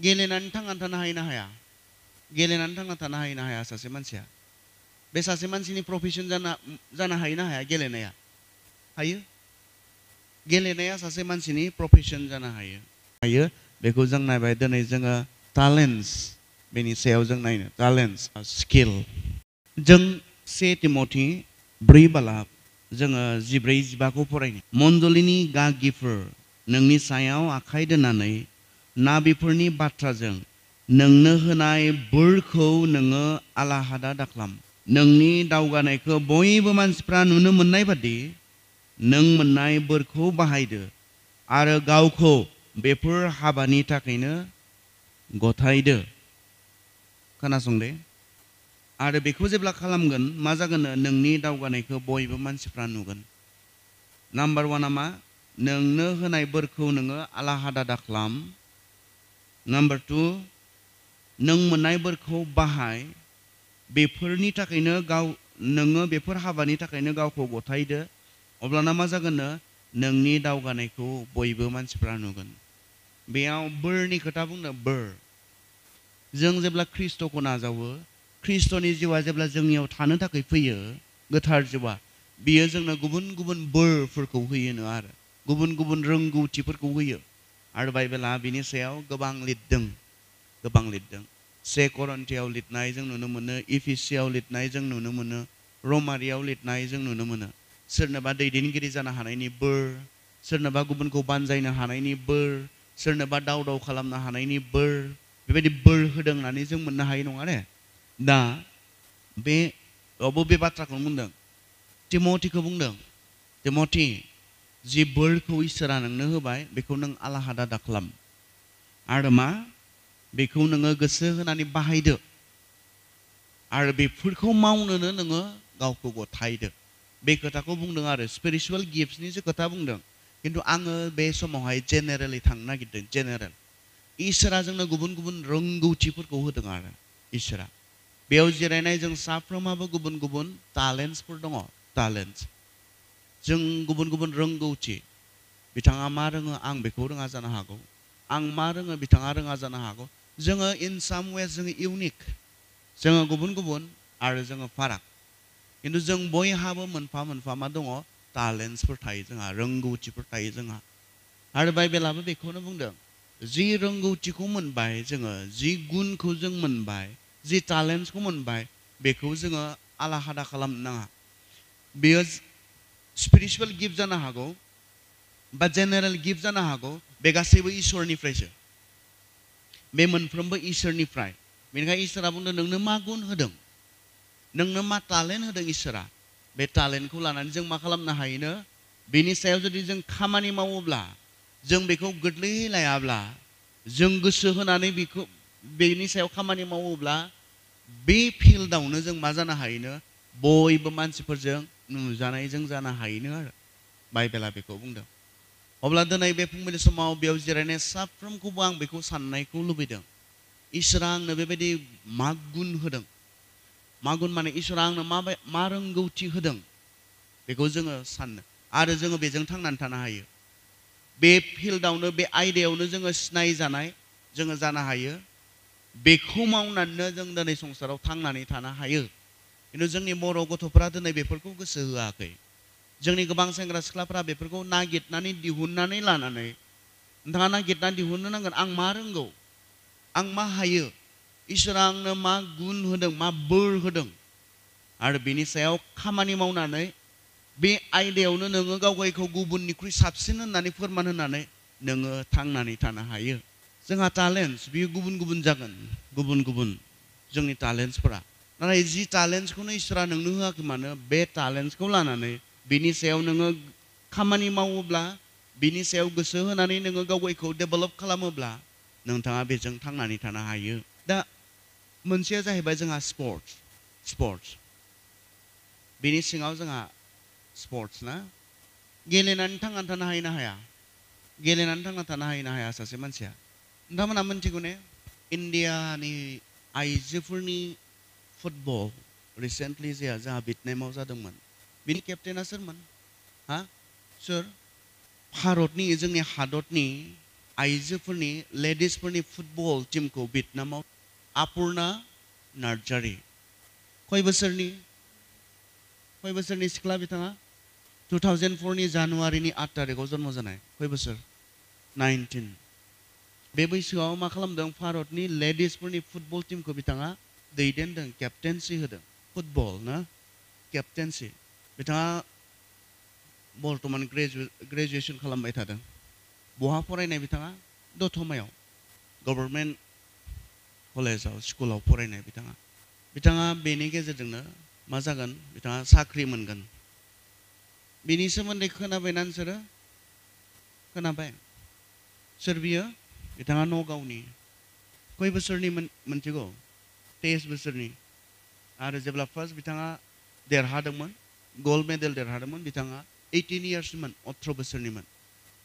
गेलेनानै थांनानै थानो हायो ना हाया? गेलेनानै थांना थानो हायो ना हाया सासे मानसिया? बे सासे मानसिनि प्रफेशन जानो हायो ना हाया गेलेनाया? हायो। गेलेनाया सासे मानसिनि प्रफेशन जानो हायो बेखौ जों नायबाय दिनै जोङो टैलेंट्स बेनि सायाव जों नायनो टैलेंट्स स्किल जों 1 तिमथि 4 बालाब जोङो 14-15 फरायनो मण्डलिनि गागिफोर नोंनि सायाव आखाइ दोननानै नाबिफोरनि बाथ्राजों नोंनो होनाय बोरखौ नोङो आलाहादा दाख्लाम नोंनि दावगानायखौ बयबो मानसिफ्रा नुनो मोननाय बादि नों मोननाय बोरखौ बाहायदो आरो गावखौ बेफोर हाबानि थाखायनो गथायदो खोनासंदे आरो बेखौ जेब्ला खालामगोन मा जागोन नोंनि दावगानायखौ बयबो मानसिफ्रा नुगोन नाम्बार 1 मा नोंनो होनाय बोरखौ नोङो आलाहादा दाख्लाम नाम्बार 2 नों मोननाय बोरखौ बाहाय बेफोरनि थाखायनो नोङो बेफोर हाबानि थाखायनो गावखौ गथायदो अब्लाना मा जागोन नोंनि दावगानायखौ बयबो मानसिफ्रा नुगोन बेयाव बोरनि खोथा बुंदों बोर जों जेब्ला ख्रिस्ट'खौ नाजावो ख्रिस्ट'नि जिउआ जेब्ला जोंनियाव थानो थाखाय फैयो गोथार जिउआ बियो जोंनो गुबुन गुबुन बोरफोरखौ होयोनो आरो गुबुन गुबुन रोंगौथिफोरखौ होयो आरो बाइबेला बिनि सायाव गोबां लिरदों 2 करन्थियाव लिरनाय जों नुनो मोनो इफिसियाव लिरनाय जों नुनो मोनो रमारियाव लिरनाय जों नुनो मोनो सोरनोबा दैदेनगिरि जानो हानायनि बोर सोरनोबा गुबुनखौ बानजायनो हानायनि बोर सोरनोबा दाव खालामनो हानायनि बोर बेबायदि बोर होदों होननानै जों मोननो हायो नङा रे दा बे बाथ्राखौनो बुंदों तिमथिखौ बुंदों तिमथि जि बोरखौ इसोरा नोंनो होबाय बेखौ नों आलाहादा दाख्लाम आरो मा बेखौ नोङो गोसो होनानै बाहायदो आरो बेफोरखौ मावनोनो नोङो गावखौ गथायदो बे खोथाखौ बुंदों आरो स्पिरिचुवेल गिफ्ट्सनिसो खोथा बुंदों किन्तु आङो बे समावहाय जेनेरेलि थांनो नागिरदों जेनेरेल इसोरा जोंनो गुबुन गुबुन रोंगौथिफोरखौ होदों आरो इसोरा बेयाव जिरायनाय जों साफ्रोमाबो गुबुन गुबुन टैलेंट्सफोर दङ टैलेंट्स जों गुबुन गुबुन रोंगौथि बिथाङा मा रोङो आं बेखौ रोङा जानो हागौ आं मा रोङो बिथाङा रोङा जानो हागौ जोङो इन साम वेज जोङो इउनिक जोङो गुबुन गुबुन आरो जोङो फाराग किन्तु जों बयहाबो मोनफा मोनफा मा दङ टैलेंट्सफोर थायो जोंहा रोंगौथिफोर थायो जोंहा आरो बाइबेलाबो बेखौनो बुंदों जि रोंगौथिखौ मोनबाय जोङो जि गुनखौ जों मोनबाय जि टैलेंट्सखौ मोनबाय बेखौ जोङो आलाहादा खालामनो नाङा बेयो स्पिरिचुवेल गिफ्ट जानो हागौ बा जेनेरेल गिफ्ट जानो हागौ बे गासैबो इसोरनिफ्रायसो बे मोनफ्रोमबो इसोरनिफ्राय बेनिखायनो इसोरा बुंदों नोंनो मा गुन होदों नोंनो मा टैलेंट होदों इसोरा बे टैलेंटखौ लानानै जों मा खालामनो हायोनो बेनि सायाव जुदि जों खामानि मावोब्ला जों बेखौ गोरलैयै लायाब्ला जों गोसो होनानै बेनि सायाव खामानि मावोब्ला बे फिल्डआवनो जों मा जानो हायोनो बयबो मानसिफोरजों नुजानाय जों जानो हायोनो आरो बाइबेला बेखौ बुंदों अब्ला दिनै बे फुंबिलि समाव बेयाव जिरायनाय साफ्रोमखौबो आं बेखौ साननायखौ लुबैदों इसोरा आंनो बेबायदि मा गुन होदों मा गुन माने इसोरा आंनो मा रोंगौथि होदों बेखौ जोङो साननो आरो जोङो बेजों थांनानै थानो हायो बे फिल्डआवनो बे आयदायावनो जोङो सिनायजानाय जोङो जानो हायो बेखौ मावनानैनो जों दिनै संसाराव थांनानै थानो हायो किन्तु जोंनि बर' गथ'फोरा दिनै बेफोरखौ गोसो होआखै जोंनि गोबां सेंग्रा सिख्लाफ्रा बेफोरखौ नागिरनानै दिहुननानै लानानै नोंथाङा नागिरनानै दिहुननो नांगोन आं मा रोंगौ आं मा हायो इसोरा आंनो मा गुन होदों मा बोर होदों आरो बेनि सायाव खामानि मावनानै बे आयदायावनो नोङो गावखौ गुबुननिख्रुइ साबसिन होननानै फोरमान होनानै नोङो थांनानै थानो हायो जोंहा टैलेंट्स बियो गुबुन गुबुन जागोन गुबुन गुबुन जोंनि टैलेंट्सफोरा नाथाय जि टैलेंट्सखौनो इसोरा नोंनो होआखै मानो बे टैलेंट्सखौ लानानै बिनि सायाव नोङो खामानि मावोब्ला बिनि सायाव गोसो होनानै नोङो गावखौ डेभेलप खालामोब्ला नोंथाङा बेजों थांनानै थानो हायो दा मोनसेया जाहैबाय जोंहा स्पर्ट्स बेनि सिङाव जोंहा स्पर्ट्स ना गेलेनानै थांनानै थानो हायो ना हाया गेलेनानै थांना थानो हायो ना हाया सासे मानसिया नोंथांमोनहा मिन्थिगौ ने इण्डियानि आइजोफोरनि फुटबल रिसेन्टलि जोंहा भियेटनामाव जादोंमोन बिनि केप्टेना सोरमोन सोर भारतनि जोंनि हादरनि आइजोफोरनि लेडिसफोरनि फुटबल टीमखौ भियेटनामाव आपुर्णा नार्जारी खय बोसोरनि सिख्ला बिथाङा 2004 नि जानुवारिनि 8 तारिखआव जन्म जानाय खय बोसोर 19 बे बैसोआव मा खालामदों भारतनि लेडिसफोरनि फुटबल टीमखौ बिथाङा दैदेनदों केप्टेन्सि होदों फुटबल ना केप्टेन्सि बिथाङा बर्तमान ग्रेजुएशन खालामबाय थादों बहा फरायनाय बिथाङा दतमायाव गभर्नमेन्ट कलेजाव स्कुलाव फरायनाय बिथाङा बेनि गेजेरजोंनो मा जागोन बिथाङा साख्रि मोनगोन बिनि सोमोन्दै खोनाबायना नोंसोरो खोनाबाय सोर बियो बिथाङा नगावनि खय बोसोरनि मोनथिगौ 23 बोसोरनि आरो जेब्ला फार्स्ट बिथाङा देरहादोंमोन गल्ड मेडेल देरहादोंमोन बिथाङा 18 इयार्समोन 18 बोसोरनिमोन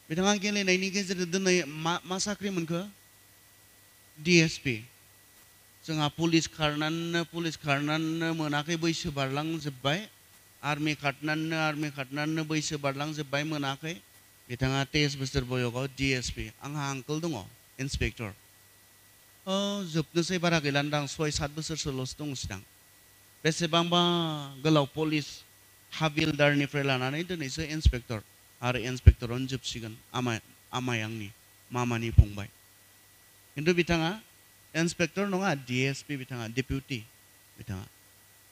बिथाङा गेलेनायनि गेजेरजों दिनै मा साख्रि मोनखो DSP जोंहा पुलिस खारनानैनो मोनाखै बैसो बारलांजोब्बाय आर्मि खारनानैनो बैसो बारलांजोब्बाय मोनाखै बिथाङा 23 बोसोर बयसआव DSP आंहा आंकोल दङ इन्सपेक्टर जोबनोसै बारा गैलान्दां 6-7 बोसोरसोल'सो दंसैदां बेसेबांबा गोलाव पुलिस हाबिलदारनिफ्राय लानानै दिनैसो इन्सपेक्टर आरो इन्सपेक्टरावनो जोबसिगोन आमाय आंनि मामानि फंबाय खिन्थु बिथाङा इन्सपेक्टर नङा DSP बिथाङा डेपुटि बिथाङा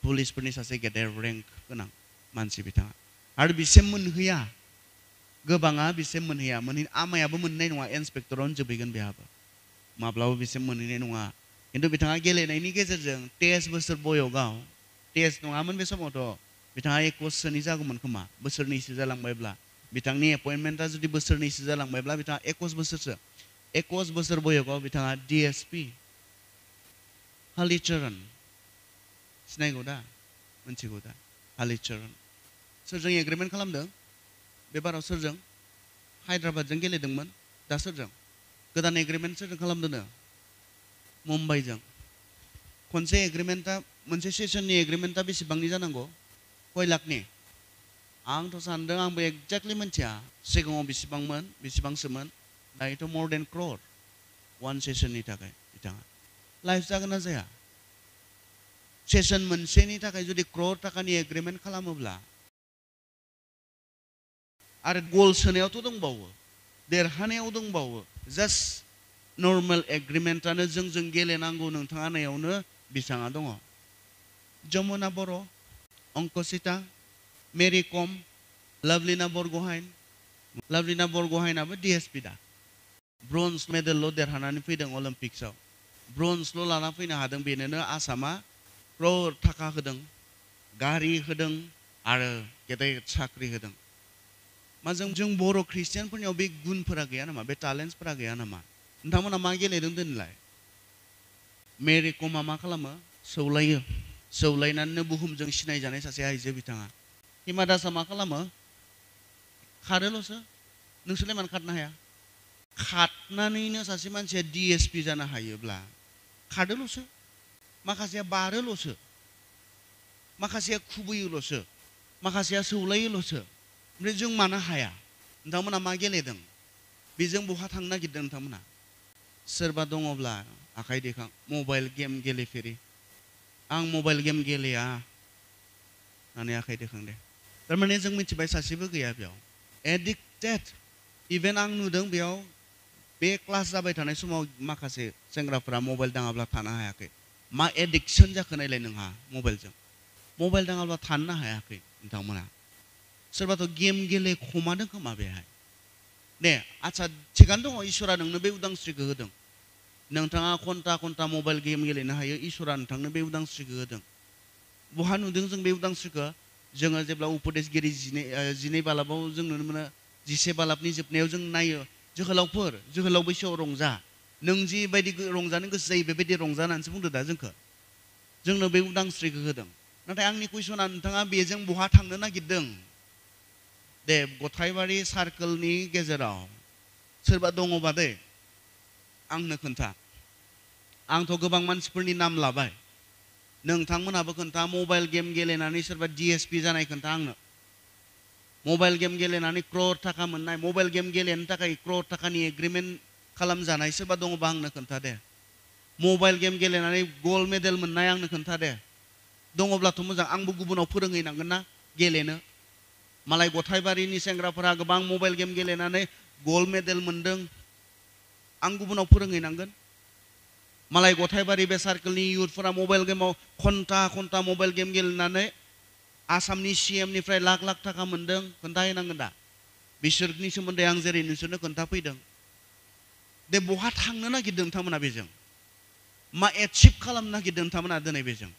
पुलिसफोरनि सासे गेदेर रेंक गोनां मानसि बिथाङा आरो बिसिम मोनहैया गोबाङा बिसिम मोनहैया आमायाबो मोननाय नङा इन्सपेक्टरावनो जोबहैगोन बेहाबो माब्लाबा बिसिम मोनहैनाय नङा खिन्थु बिथाङा गेलेनायनि गेजेरजों 23 बोसोर बयसआव टेस्ट नङामोन बे समावथ' बिथाङा 21 सोनि जागौमोन खोमा बोसोरनैसो जालांबायब्ला बिथांनि एपइन्टमेन्टआ जुदि बोसोरनैसो जालांबायब्ला बिथाङा 21 बोसोर बयसआव बिथाङा DSP हालिचरन सिनायगौ दा मिथिगौ दा हालिचरन सोरजों एग्रिमेन्ट खालामदों बे बाराव सोरजों हायद्राबादजों गेलेदोंमोन दा सोरजों गोदान एग्रिमेन्ट सोरजों खालामदोंनो मुम्बाइजों खनसे एग्रिमेन्टआ मोनसे सेसननि एग्रिमेन्टआ बेसेबांनि जानांगौ कय लाखनि आंथ' सानदों आंबो एक्जेक्टलि मिथिया सिगाङाव बेसेबांसोमोन दायोथ' more than crore one सेसननि थाखाय बिथाङा लाइफ जागोन ना जाया सेसन मोनसेनि थाखाय जुदि crore थाखानि एग्रिमेन्ट खालामोब्ला आरो गल सोनायावथ' दंबावो देरहानायाव दंबावो जास्ट नर्मेल एग्रिमेन्टआनो जों गेलेनांगौ नोंथाङा नायावनो बेसेबां दङ जमुना बर' अंकसिता मेरि कम लाभलिना बरगहाइनाबो DSP दा ब्रन्ज मेडेलल' देरहानानै फैदों अलिम्पिक्सआव ब्रन्जल' लाना फैनो हादों बेनोनो आसामा crore थाखा होदों गारि होदों आरो गेदेर साख्रि होदों मा जों बर' ख्रिस्टियानफोरनियाव बे गुनफोरा गैया नामा बे टेलेन्टसफोरा गैया नामा नोंथांमोना मा गेलेदों दोनलाय मेरि कमा मा खालामो सौलायनानैनो बुहुमजों सिनायजानाय सासे आइजो बिथाङा हिमा दासआ मा खालामो खारोल'सो नोंसोरलाय मानो खारनो हाया खारनानैनो सासे मानसिया DSP जानो हायोब्ला खारदोल'सो माखासेया बारोल'सो माखासेया खुबैयोल'सो माखासेया सौलायोल'सो ओमफ्राय जों मानो हाया नोंथांमोना मा गेलेदों बेजों बहा थांनो नागिरदों नोंथांमोना सोरबा दङब्ला आखाइ दैखां मबाइल गेम गेलेफेरि आं मबाइल गेम गेलेया होननानै आखाइ दैखां दे थारमाने जों मिथिबाय सासेबो गैया बेयाव एडिक्टेड इभेन आं नुदों बेयाव बे क्लास जाबाय थानाय समाव माखासे सेंग्राफोरा मबाइल दाङाब्ला थानो हायाखै मा एडिक्सन जाखो नायलाय नोंहा मबाइल दाङाब्ला थानो हायाखै नोंथांमोना सोरबाथ' गेम गेलेखोमादों खोमा बेहाय दे आच्छा थिगानो दङ इसोरा नोंनो बे उदांस्रिखौ होदों नोंथाङा घन्टा मबाइल गेम गेलेनो हायो इसोरा नोंथांनो बे उदांस्रिखौ होदों बहा नुदों जों बे उदांस्रिखौ जोङो जेब्ला उपदेशगिरि 12 बालाबाव जों नुनो मोनो 11 बालाबनि जोबनायाव जों नायो जोहोलाव बैसोआव रंजा नों जिबायदि रंजानो गोसो जायो बेबायदि रंजानानैसो बुंदो दा जोंनो बे उदांस्रिखौ होदों नाथाय आंनि कुइसना नोंथाङा बेजों बहा थांनो नागिरदों दे गथायबारि सार्कोलनि गेजेराव सोरबा दङबा दे आंनो खोन्था आंथ' गोबां मानसिफोरनि नाम लाबाय नोंथांमोनहाबो खोन्था मबाइल गेम गेलेनानै सोरबा DSP जानाय खोन्था आंनो मबाइल गेम गेलेनानै crore थाखा मोननाय मबाइल गेम गेलेनो थाखाय crore थाखानि एग्रिमेन्ट खालामजानाय सोरबा दङबा आंनो खोन्था दे मबाइल गेम गेलेनानै गल्ड मेडेल मोननाय आंनो खोन्था दे दङब्लाथ' मोजां आंबो गुबुनाव फोरोंहैनांगोन ना गेलेनो मालाय गथायबारिनि सेंग्राफोरा गोबां मबाइल गेम गेलेनानै गल्ड मेडेल मोनदों आं गुबुनाव फोरोंहैनांगोन मालाय गथायबारि बे सार्कोलनि इयुथफोरा मबाइल गेमाव घन्टा मबाइल गेम गेलेनानै आसामनि CM निफ्राय लाख लाख थाखा मोनदों खोन्थाहैनांगोन दा बिसोरनि सोमोन्दै आं जेरै नोंसोरनो खोन्थाफैदों दे बहा थांनो नागिरदों नोंथांमोना बेजों मा एचिभ खालामनो नागिरदों नोंथांमोना दिनै बेजों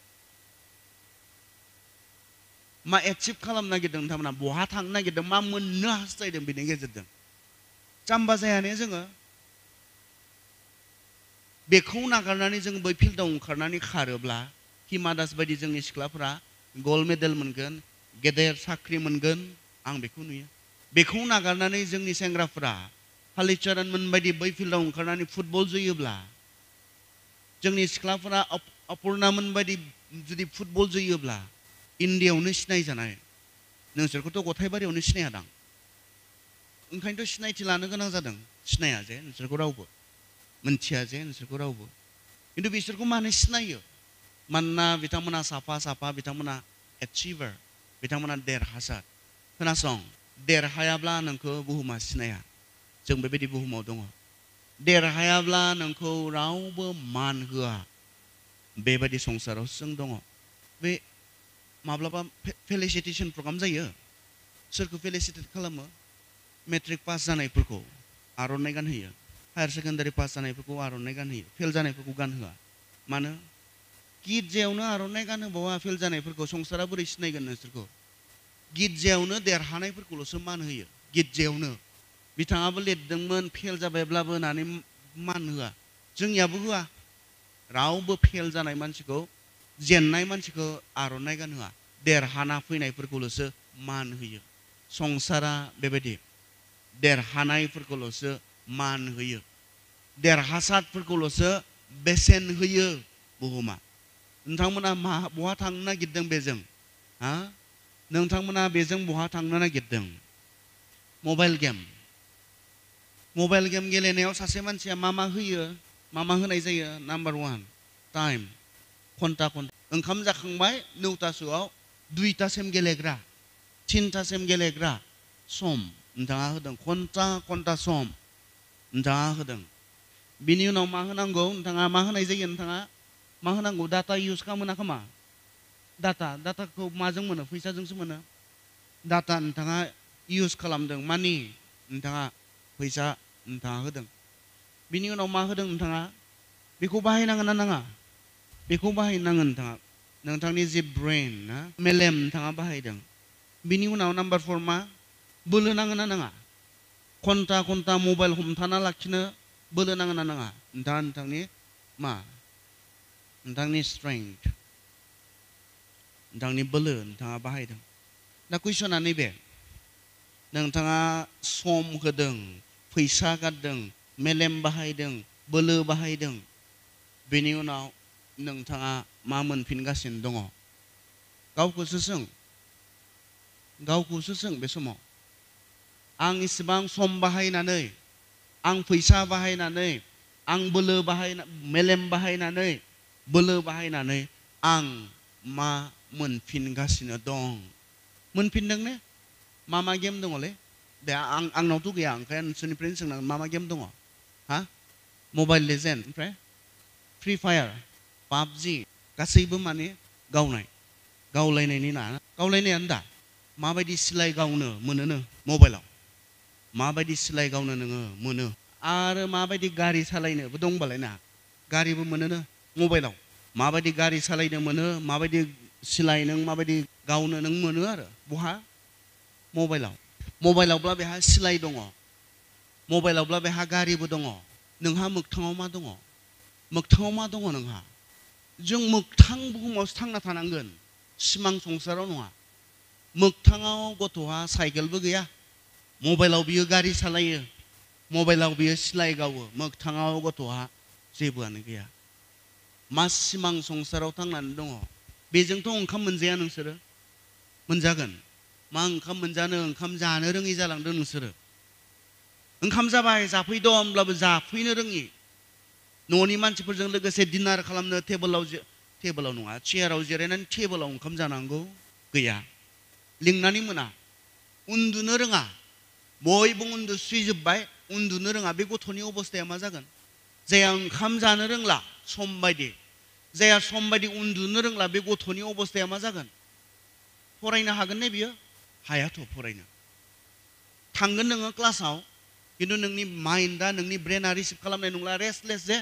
मा एचिभ खालामनो नागिरदों नोंथांमोना बहा थांनो नागिरदों मा मोननो हास्थायदों बेनि गेजेरजों जाम्बा जायाने जोङो बेखौ नागारनानै जों बै फिल्डआव ओंखारनानै खारोब्ला हिमा दास बायदि जोंनि सिख्लाफोरा गल्ड मेडेल मोनगोन गेदेर साख्रि मोनगोन आं बेखौ नुयो बेखौ नागारनानै जोंनि सेंग्राफोरा हलिचरन मोन बायदि बै फिल्डआव ओंखारनानै फुटबल जोयोब्ला जोंनि सिख्लाफोरा अपुर्णामोन बायदि जुदि फुटबल जोयोब्ला इन्डियायावनो सिनायजानाय नोंसोरखौथ' गथायबारियावनो सिनायादां ओंखायनोथ' सिनायथि लानो गोनां जादों सिनाया जे नोंसोरखौ रावबो मोनथिया जे नोंसोरखौ रावबो खिन्थु बिसोरखौ मानो सिनायो मानोना बिथांमोना साफा बिथांमोना एचिभार बिथांमोना देरहासार खोनासं देरहायाब्ला नोंखौ बुहुमा सिनाया जों बेबायदि बुहुमाव दङ देरहायाब्ला नोंखौ रावबो मान होआ बेबायदि संसाराव जों दङ बे माब्लाबा फेलिसिटेसन प्रग्राम जायो सोरखौ फेलिसिटेट खालामो मेट्रिक पास जानायफोरखौ आर'नाइ गानहोयो हायार सेकेन्डारि पास जानायफोरखौ आर'नाइ गानहोयो फेल जानायफोरखौ गानहोआ मानो गिर्जायावनो आर'नाइ गानहोबावा फेल जानायफोरखौ संसारा बोरै सिनायगोन नोंसोरखौ गिर्जायावनो देरहानायफोरखौल'सो मान होयो गिर्जायावनो बिथाङाबो लिरदोंमोन फेल जाबायब्लाबो होननानै मान होआ जोंनियाबो होआ रावबो फेल जानाय मानसिखौ जेननाय मानसिखौ आर'नाइ गानहोआ देरहाना फैनायफोरखौल'सो मान होयो संसारा बेबायदि देरहानायफोरखौल'सो मान होयो देरहासारफोरखौल'सो बेसेन होयो बुहुमा नोंथांमोना बहा थांनो नागिरदों बेजों हा नोंथांमोना बेजों बहा थांनो नागिरदों मबाइल गेम गेलेनायाव सासे मानसिया मा होयो मा होनाय जायो नाम्बार 1 टाइम घन्टा ओंखाम जाखांबाय 9टासोआव 2टासिम गेलेग्रा 3टासिम गेलेग्रा सम नोंथाङा होदों घन्टा सम नोंथाङा होदों बिनि उनाव मा होनांगौ नोंथाङा मा होनाय जायो नोंथाङा मा होनांगौ डाटा इउज खालामो ना खामा डाटाखौ माजों मोनो फैसाजोंसो मोनो डाटा नोंथाङा इउज खालामदों मानि नोंथाङा फैसा नोंथाङा होदों बिनि उनाव मा होदों नोंथाङा बेखौ बाहायनांगोन ना नाङा बेखौ बाहायनांगोन नोंथांनि जि ब्रेन ना मेलेम नोंथाङा बाहायदों बिनि उनाव नाम्बार 4 मा बोलो नाङो ना नाङा घन्टा मबाइल हमथाना लाखिनो बोलो नाङो ना नाङा नोंथांनि नोंथांनि स्ट्रेंथ नोंथांनि बोलो नोंथाङा बाहायदों दा कुइसना नैबे नोंथाङा सम होदों फैसा गारदों मेलेम बाहायदों बोलो बाहायदों बेनि उनाव नोंथाङा मा मोनफिनगासिनो दङ गावखौसो सों बे समाव आं इसेबां सम बाहायनानै आं फैसा बाहायनानै आं मेलेम बाहायनानै बोलो बाहायनानै आं मा मोनफिनगासिनो दं मोनफिनदों ने मा गेम दङलै दे आंनावथ' गैया ओंखायनो नोंसोरनिफ्रायनो सोंनांगोन मा गेम दङ हा मबाइल लेजेन्ड ओमफ्राय फ्रि फायार पाबजि गासैबो माने गावलायनायनि ना गावलायनायानो दा माबायदि सिलाय गावनो मोनोनो मबाइलाव माबायदि सिलाय गावनो नोङो मोनो आरो माबायदि गारि सालायनोबो दंबालाय ना गारिबो मोनोनो मबाइलाव माबायदि गारि सालायनो मोनो माबायदि सिलाय नों माबायदि गावनो नों मोनो आरो बहा मबाइलावब्ला बेहा सिलाय दङ मबाइलावब्ला बेहा गारिबो दङ नोंहा मोगथाङाव मा दङ नोंहा जों मोगथां बुहुमावसो थांना थानांगोन सिमां संसाराव नङा मोगथाङाव गथ'हा साइकेलबो गैया मबाइलाव बियो गारि सालायो मबाइलाव बियो सिलाय गावो मोगथाङाव गथ'हा जेबोआनो गैया मा सिमां संसाराव थांनानै दङ बेजोंथ' ओंखाम मोनजाया नोंसोरो मोनजागोन मा ओंखाम मोनजानो ओंखाम जानो रोङै जालांदों नोंसोरो ओंखाम जाबाय जाफैदो होमब्लाबो जाफैनो रोङि न'नि मानसिफोरजों लोगोसे डिनार खालामनो टेबोलाव नङा चेयाराव जिरायनानै टेबोलाव ओंखाम जानांगौ गैया लिंनानै मोना उन्दुनो रोङा बयबो उन्दुस्रिजोब्बाय उन्दुनो रोङा बे गथ'नि अबस्थाया मा जागोन जाया ओंखाम जानो रोंला सम बायदि जाया सम बायदि उन्दुनो रोंला बे गथ'नि अबस्थाया मा जागोन फरायनो हागोन ने बियो हायाथ' फरायनो थांगोन नोङो क्लासाव खिन्थु नोंनि माइन्डा नोंनि ब्रेना रिसिभ खालामनाय नंला रेस्टलेस जे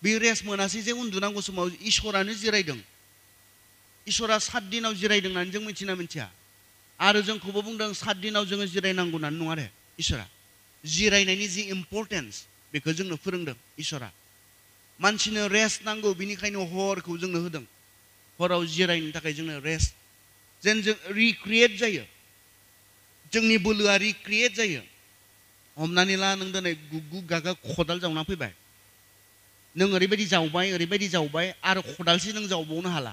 बे रेस्ट मोनासै जे उन्दुनांगौ समाव इसोरानो जिरायदों इसोरा 7 दिनाव जिरायदों होननानै जों मिथिना मिथिया आरो जोंखौबो बुंदों 7 दिनाव जोङो जिरायनांगौ होननानै नङा रे इसोरा जिरायनायनि जि इम्परटेन्स बेखौ जोंनो फोरोंदों इसोरा मानसिनो रेस्ट नांगौ बिनिखायनो हरखौ जोंनो होदों हराव जिरायनो थाखाय जोंनो रेस्ट जेन जों रिक्रिएट जायो जोंनि बोलोआ रिक्रिएट जायो हमनानै ला नों दिनै गुगु गागा खदाल जावना फैबाय नों ओरैबायदि जावबाय आरो खदालसे नों जावबावनो हाला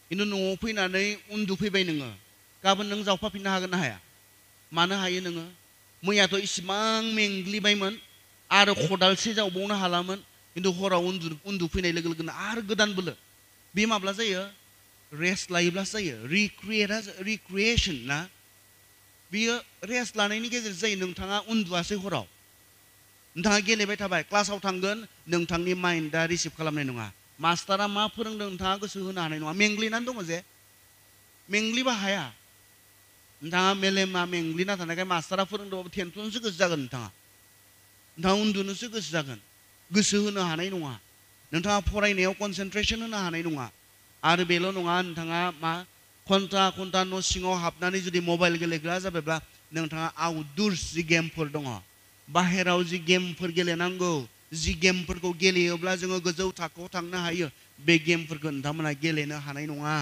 खिन्थु न'आव फैनानै उन्दुफैबाय नोङो गाबोन नों जावफाफिननो हागोन ना हाया मानो हायो नोङो मैयाथ' इसिबां मेंग्लिबायमोन आरो खदालसे जावबावनो हालामोन खिन्थु हराव उन्दुफैनाय लोगो लोगोनो आरो गोदान बोलो बे माब्ला जायो रेस्ट लायोब्लासो जायो रिक्रिएशन ना बियो रेस्ट लानायनि गेजेरजों जायो नोंथाङा उन्दुआसै हराव नोंथाङा गेलेबाय थाबाय क्लासाव थांगोन नोंथांनि माइन्डआ रिसिभ खालामनाय नङा मास्टारा मा फोरोंदों नोंथाङा गोसो होनो हानाय नङा मेंग्लिनानै दङ जे मेंग्लिबा हाया नोंथाङा मेलेमा मेंग्लिना थानायखाय मास्टारा फोरोंदोंबाबो टेनसनसो गोसो जागोन नोंथाङा उन्दुनोसो गोसो जागोन गोसो होनो हानाय नङा नोंथाङा फरायनायाव कनसेन्ट्रेसन होनो हानाय नङा आरो बेल' नङा नोंथाङा मा घन्टा न' सिङाव हाबनानै जुदि मबाइल गेलेग्रा जाबायब्ला नोंथाङा आउटडोर्स जि गेमफोर दङ बाहेराव जि गेमफोर गेलेनांगौ जि गेमफोरखौ गेलेयोब्ला जोङो गोजौ थाखोआव थांनो हायो बे गेमफोरखौ नोंथांमोना गेलेनो हानाय नङा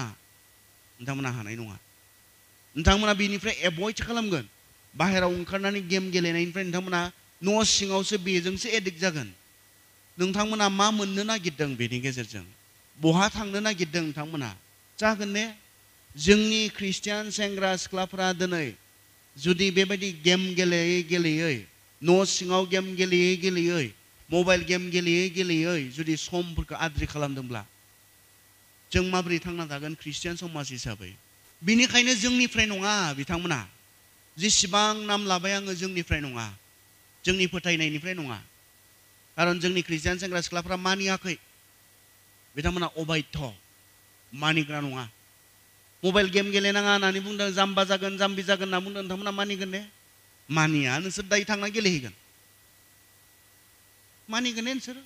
नोंथांमोना बेनिफ्राय एभयड खालामगोन बाहेराव ओंखारनानै गेम गेलेनायनिफ्राय नोंथांमोना न' सिङावसो बेजोंसो एडिक्ट जागोन नोंथांमोना मा मोननो नागिरदों बेनि गेजेरजों बहा थांनो नागिरदों नोंथांमोना जागोन ने जोंनि ख्रिस्टियान सेंग्रा सिख्लाफोरा दिनै जुदि बेबायदि गेम गेलेयै न' सिङाव गेम गेलेयै मबाइल गेम गेलेयै जुदि समफोरखौ आद्रि खालामदोंब्ला जों माबोरै थांना थागोन ख्रिस्टियान समाज हिसाबै बिनिखायनो जोंनिफ्राय नङा बिथांमोना जेसेबां नाम लाबाय आङो जोंनिफ्राय नङा जोंनि फोथायनायनिफ्राय नङा खारन जोंनि ख्रिस्टियान सेंग्रा सिख्लाफ्रा मानियाखै बिथांमोना अबायध्य मानिग्रा नङा मबाइल गेम गेलेनाङा होननानै बुंदों जाम्बा जागोन जाम्बि जागोन होनना बुंदों नोंथांमोना मानिगोन ने मानिया नोंसोर दायो थांना गेलेहैगोन मानिगोन ने नोंसोर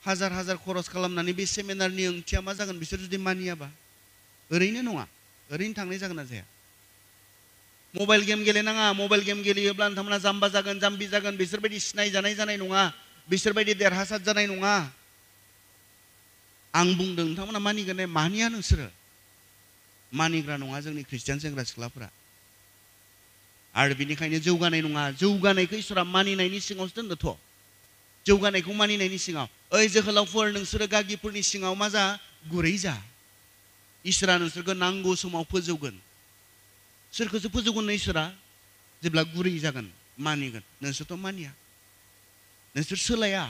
हाजार खरस खालामनानै बे सेमिनारनि ओंथिया मा जागोन बिसोर जुदि मानियाबा ओरैनो नङा ओरैनो थांनाय जागोन ना जाया मबाइल गेम गेलेनाङा मबाइल गेम गेलेयोब्ला नोंथांमोना जाम्बा जागोन जाम्बि जागोन बिसोरबायदि सिनायजानाय जानाय नङा बिसोरबायदि देरहासार जानाय नङा आं बुंदों नोंथांमोना मानिगोन ने मानिया नोंसोरो मानिग्रा नङा जोंनि ख्रिस्टियान सेंग्रा सिख्लाफोरा आरो बिनिखायनो जौगानाय नङा जौगानायखौ इसोरा मानिनायनि सिङावसो दोनदोंथ' जौगानायखौ मानिनायनि सिङाव ओइ जोहोलावफोर नोंसोरो गागिफोरनि सिङाव मा जा गुरै जा इसोरा नोंसोरखौ नांगौ समाव फोजौगोन सोरखौसो फोजौगोन इसोरा जेब्ला गुरै जागोन मानिगोन नोंसोरथ' मानिया नोंसोर सोलाया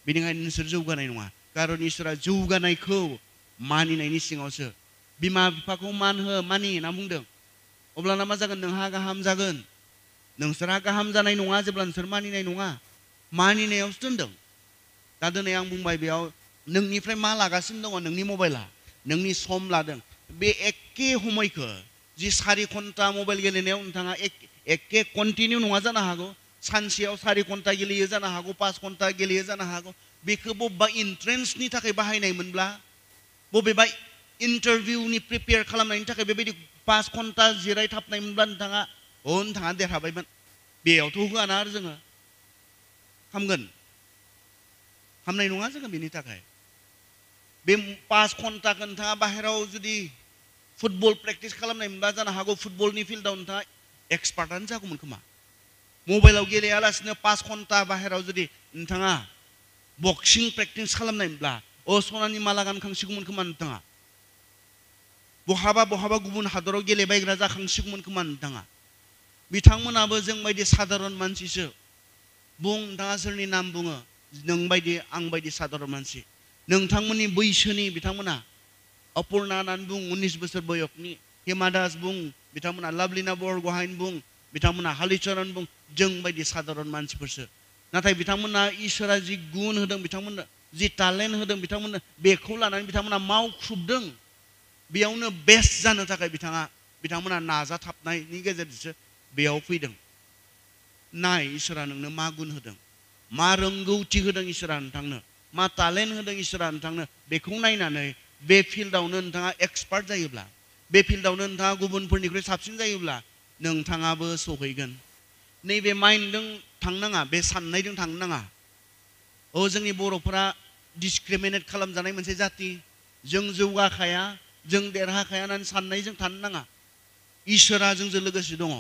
बेनिखायनो नोंसोर जौगानाय नङा खारन इसोरा जौगानायखौ मानिनायनि सिङावसो बिमा बिफाखौ मान हो मानि होनना बुंदों अब्लाना मा जागोन नोंहा गाहाम जागोन नोंसोरहा गाहाम जानाय नङा जेब्ला नोंसोर मानिनाय नङा मानिनायावसो दोनदों दा दिनै आं बुंबाय बेयाव नोंनिफ्राय मा लागासिनो दङ नोंनि मबाइला नोंनि सम लादों बे एखे समयखौ जि 4 घन्टा मबाइल गेलेनायाव नोंथाङा एखे कन्टिनिउ नङा जानो हागौ सानसेयाव 4 घन्टा गेलेयो जानो हागौ 5 घन्टा गेलेयो जानो हागौ बेखौ बबेबा इन्ट्रेन्सनि थाखाय बाहायनायमोनब्ला बबेबा इन्टारभिउनि प्रिपेयार खालामनायनि थाखाय बेबायदि 5 घन्टा जिरायथाबनायमोनब्ला नोंथाङा देरहाबायमोन बेयावथ' होआना आरो जोङो हामनाय नङा जोङो बेनि थाखाय बे 5 घन्टाखौ नोंथाङा बाहेराव जुदि फुटबल प्रेक्टिस खालामनायमोनबा जानो हागौ फुटबलनि फिल्डआव नोंथाङा एक्सपार्टआनो जागौमोन खोमा मबाइलाव गेलेयालासिनो 5 घन्टा बाहेराव जुदि नोंथाङा बक्सिं प्रेक्टिस खालामनायमोनब्ला सनानि माला गानखांसिगौमोन खोमा नोंथाङा बहाबा गुबुन हादराव गेलेबायग्रा जाखांसिगौमोन खोमा नोंथाङा बिथांमोनाबो जों बायदि साधारन मानसिसो बुं नोंथाङा सोरनि नाम बुङो नों बायदि आं बायदि साधारन मानसि नोंथांमोननि बैसोनि बिथांमोना अपुर्णा होननानै बुं 19 बोसोर बयसनि हिमा दास बुं बिथांमोना लाभलिना बरगहाइन बुं बिथांमोना हालिचरन बुं जों बायदि साधारन मानसिफोरसो नाथाय बिथांमोना इसोरा जि गुन होदों बिथांमोननो जि टेलेन्ट होदों बिथांमोननो बेखौ लानानै बिथांमोना मावख्रुबदों बेयावनो बेस्ट जानो थाखाय बिथांमोना नाजाथाबनायनि गेजेरजोंसो बेयाव फैदों नाय इसोरा नोंनो मा गुन होदों मा रोंगौथि होदों इसोरा नोंथांनो मा टेलेन्ट होदों इसोरा नोंथांनो बेखौ नायनानै बे फिल्डआवनो नोंथाङा एक्सपार्ट जायोब्ला बे फिल्डआवनो नोंथाङा गुबुनफोरनिख्रुइ साबसिन जायोब्ला नोंथाङाबो सौहैगोन नैबे माइन्डजों थांनाङा बे साननायजों थांनो नाङा जोंनि बर'फोरा डिसक्रिमिनेट खालामजानाय मोनसे जाति जों जौगाखाया जों देरहाखाया होननानै साननायजों थानो नाङा इसोरा जोंजों लोगोसे दङ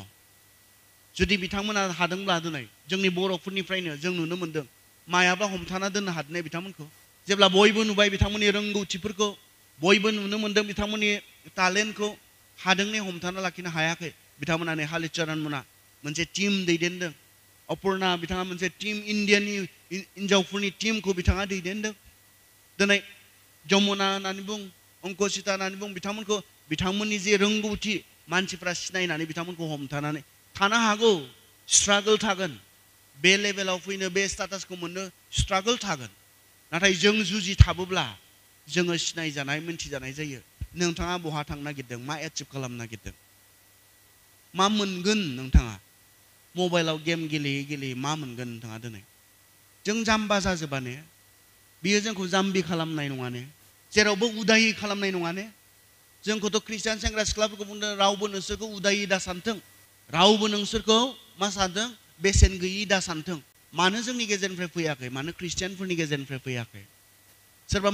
जुदि बिथांमोना हादोंब्ला दिनै जोंनि बर'फोरनिफ्रायनो जों नुनो मोनदों मायाबा हमथाना दोननो हादोंने बिथांमोनखौ जेब्ला बयबो नुबाय बिथांमोननि रोंगौथिफोरखौ बयबो नुनो मोनदों बिथांमोननि टेलेन्टखौ हादोंने हमथाना लाखिनो हायाखै बिथांमोना नै हालिचरन मोना मोनसे टीम दैदेनदों अपुर्णा बिथाङा मोनसे टीम इन्डियानि हिन्जावफोरनि टीमखौ बिथाङा दैदेनदों दिनै जमुना होननानै बुं अंकुसिता होननानै बुं बिथांमोनखौ बिथांमोननि जे रोंगौथि मानसिफ्रा सिनायनानै बिथांमोनखौ हमथानानै थानो हागौ स्ट्रागल थागोन बे लेभेलाव फैनो बे स्टेटासखौ मोननो स्ट्रागल थागोन नाथाय जों जुजिथाबोब्ला जोङो सिनायजानाय मोनथिजानाय जायो नोंथाङा बहा थांनो नागिरदों मा एचिभ खालामनो नागिरदों मा मोनगोन नोंथाङा मबाइलाव गेम गेलेयै गेलेयै मा मोनगोन नोंथाङा दिनै जों जाम्बा जाजोबा ने बियो जोंखौ जाम्बि खालामनाय नङा ने जेरावबो उदायै खालामनाय नङा ने जोंखौथ' ख्रिस्टियान सेंग्रा सिख्लाफोरखौ बुंदों रावबो नोंसोरखौ उदायै दा सानथों रावबो नोंसोरखौ मा सानदों बेसेन गैयि दा सानथों मानो जोंनि गेजेरनिफ्राय फैयाखै मानो ख्रिस्टियानफोरनि गेजेरनिफ्राय फैयाखै सोरबा